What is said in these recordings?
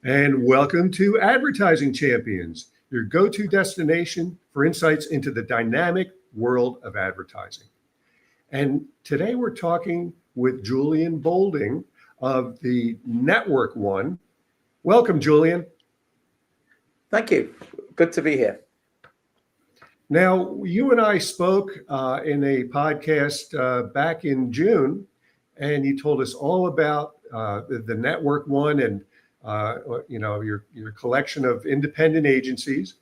And welcome to Advertising Champions, your go-to destination for insights into the dynamic world of advertising. And today we're talking with Julian Boulding of the Thenetworkone. Welcome, Julian. Thank you. Good to be here. Now, you and I spoke in a podcast back in June, and you told us all about the Thenetworkone and your collection of independent agencies.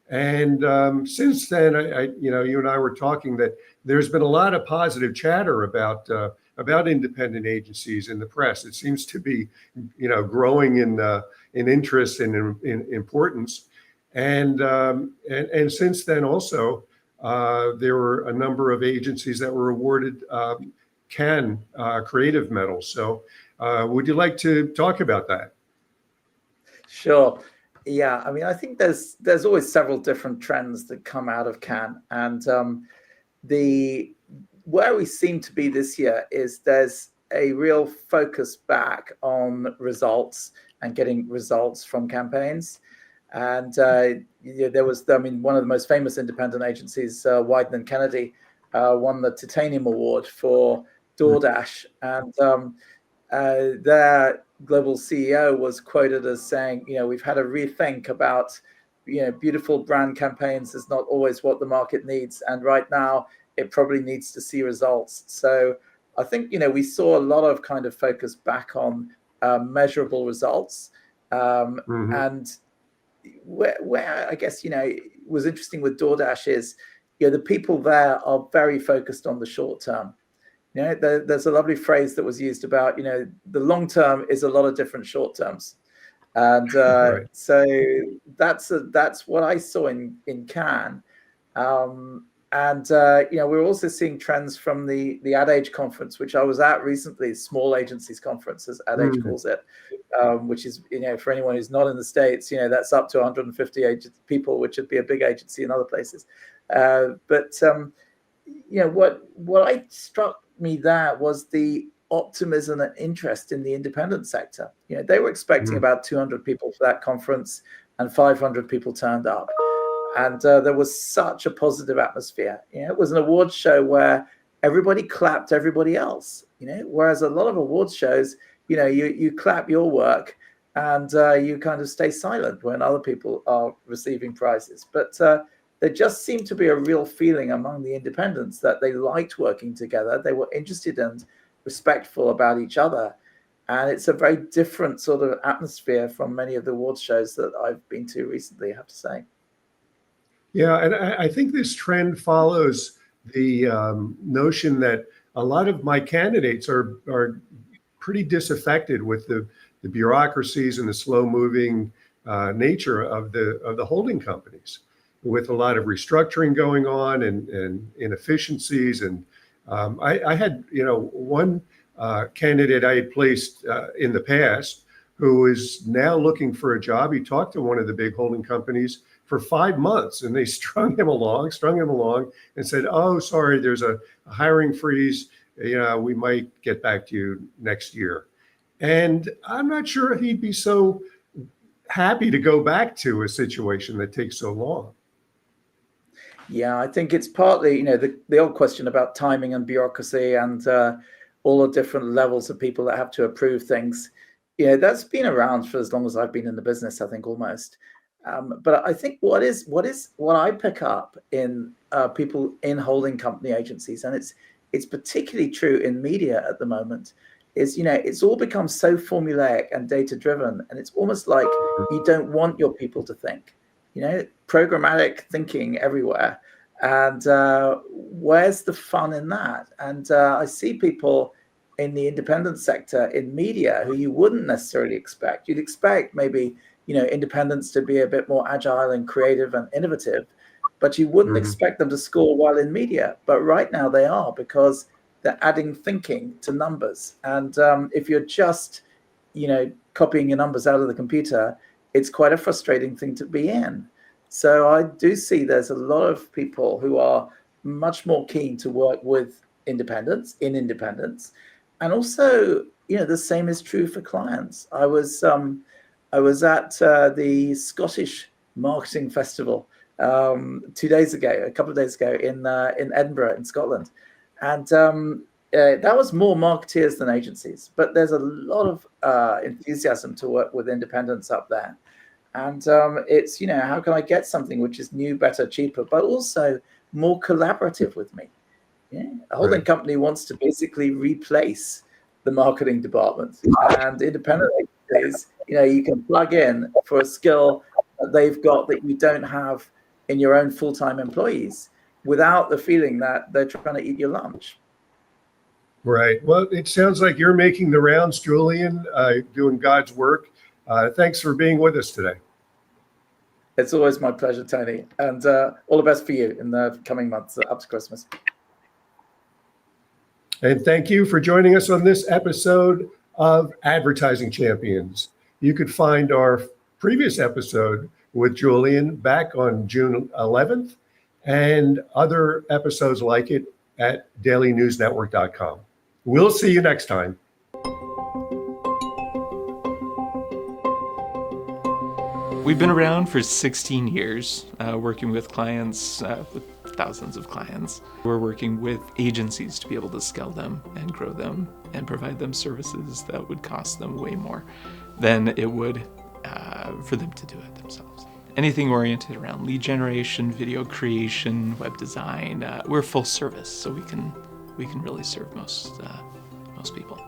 And since then, you and I were talking that there's been a lot of positive chatter about independent agencies in the press. It seems to be, growing in interest and in importance. And since then also, there were a number of agencies that were awarded Cannes Creative Medals. So would you like to talk about that? Sure. Yeah, I mean, I think there's always several different trends that come out of Cannes, and where we seem to be this year is there's a real focus back on results and getting results from campaigns. And there was, one of the most famous independent agencies, Wieden & Kennedy, won the Titanium Award for DoorDash, and their global CEO was quoted as saying, we've had a rethink about, beautiful brand campaigns is not always what the market needs. And right now it probably needs to see results. So I think, we saw a lot of kind of focus back on measurable results. And where I guess, was interesting with DoorDash is, the people there are very focused on the short term. There's a lovely phrase that was used about, the long term is a lot of different short terms. And Right. So that's what I saw in Cannes. We're also seeing trends from the Ad Age conference, which I was at recently, Small Agencies Conference, as Ad Age calls it, which is, for anyone who's not in the States, that's up to 150 people, which would be a big agency in other places. What I struck me there was the optimism and interest in the independent sector. They were expecting about 200 people for that conference, and 500 people turned up. And there was such a positive atmosphere. It was an awards show where everybody clapped everybody else. Whereas a lot of awards shows, you clap your work and you kind of stay silent when other people are receiving prizes. But there just seemed to be a real feeling among the independents that they liked working together. They were interested and respectful about each other. And it's a very different sort of atmosphere from many of the awards shows that I've been to recently, I have to say. Yeah, and I think this trend follows the notion that a lot of my candidates are pretty disaffected with the bureaucracies and the slow-moving nature of the holding companies, with a lot of restructuring going on and inefficiencies. And I had one candidate I had placed in the past who is now looking for a job. He talked to one of the big holding companies for 5 months, and they strung him along and said, "Oh, sorry, there's a hiring freeze. We might get back to you next year." And I'm not sure he'd be so happy to go back to a situation that takes so long. Yeah, I think it's partly, the old question about timing and bureaucracy and all the different levels of people that have to approve things. That's been around for as long as I've been in the business, I think, almost. But I think what I pick up in people in holding company agencies, and it's particularly true in media at the moment, is it's all become so formulaic and data driven, and it's almost like you don't want your people to think. Programmatic thinking everywhere, and where's the fun in that? And I see people in the independent sector in media who you wouldn't necessarily expect. You'd expect maybe independents to be a bit more agile and creative and innovative, but you wouldn't expect them to score well in media. But right now they are, because they're adding thinking to numbers. And if you're just, copying your numbers out of the computer, it's quite a frustrating thing to be in. So I do see there's a lot of people who are much more keen to work with independents. And also, the same is true for clients. I was I was at the Scottish Marketing Festival 2 days ago, a couple of days ago in Edinburgh in Scotland, and that was more marketeers than agencies. But there's a lot of enthusiasm to work with independents up there, and it's, you know, how can I get something which is new, better, cheaper, but also more collaborative with me? Yeah, a holding company wants to basically replace the marketing department, and independent agencies, you know, you can plug in for a skill that they've got that you don't have in your own full-time employees, without the feeling that they're trying to eat your lunch. Right. Well, it sounds like you're making the rounds, Julian, doing God's work. Thanks for being with us today. It's always my pleasure, Tony, and all the best for you in the coming months up to Christmas. And thank you for joining us on this episode of Advertising Champions. You could find our previous episode with Julian back on June 11th and other episodes like it at dailynewsnetwork.com. We'll see you next time. We've been around for 16 years, working with clients, with thousands of clients. We're working with agencies to be able to scale them and grow them and provide them services that would cost them way more than it would for them to do it themselves. Anything oriented around lead generation, video creation, web design, we're full service, so we can really serve most people.